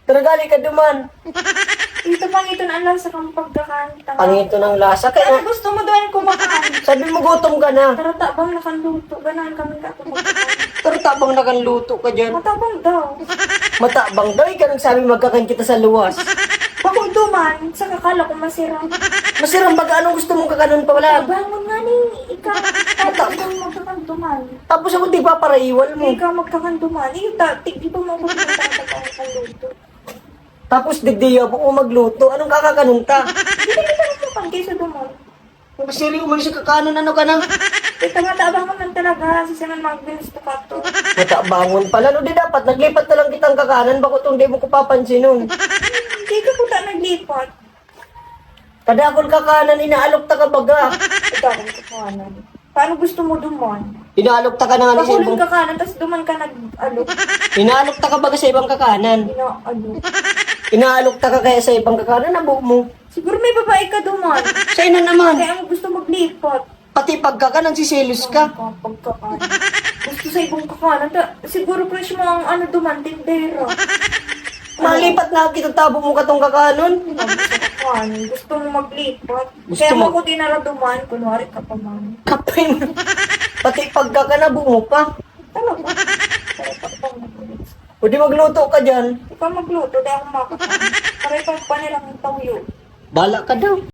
Taragali ka duman. Ito pang ito na lang sa kang pagkakanta. Ang ito ng lasa. Kaya Kaya, gusto mo doon kumakain. sabi mo gutom ka na. Tara tabang nakanluto. Ganahan kami ka kumakain. Pero tabang nakanluto ka dyan. Matabang daw. Matabang daw, ikaw nagsabi magkakain kita sa luwas. Bakong duman, sa kakala ko masirang. Masirang baga, anong gusto mong kakanon pa wala? Bangon nga ni, ikaw. Ikaw magkakanduman. Tapos ako di pa paraiwal mo. Ikaw magkakanduman. Di pa mo ako magkakanduman. Tapos digdiya po ko magluto. Anong kakakanon ka? Hindi kita nagkakan kaysa duman. Masiri, umalis sa kakanon, ano ka na? Ito matabang mo lang talaga. Sisinan magbilis to ka to. Matabangon pala. No, di dapat. Naglipat na lang kitang kakanan. Bako itong di mo ko papansin nun. Hindi ka puta naglipat. Kadakol kakanan, inaalok ta ka baga. Ikaw ang kakanan. Paano gusto mo duman? Inaalok ta ka na nga sa Bakulin ibang... ka kanan, tapos duman ka nag-alo. Inaalok ta ka baga sa ibang kakanan. Ina-alo. Inaalok ta ka kaya sa ibang kakanan, abo mo. Siguro may babae ka duman. Sa ina naman. Kaya ang gusto maglipat. Pati pagkakanan, sisilos ka. Pagkakanan. Gusto sa ibang kakanan. Siguro crush mo ang ano duman, tindera. Malipat na kita tabo mo katong kakanon. Kakanan. Gusto mo maglipat. Gusto Kaya mo- mo ko tinara duman, kunwari ka pa man. Kapay mo. Pati pagkakanan, abo mo pa. Talaga. Kaya pa pang maglipat. Pwede magluto ka dyan. Ikaw magluto, dahil ako makakain. Kaya pa nilang tawyo. Bala ka daw.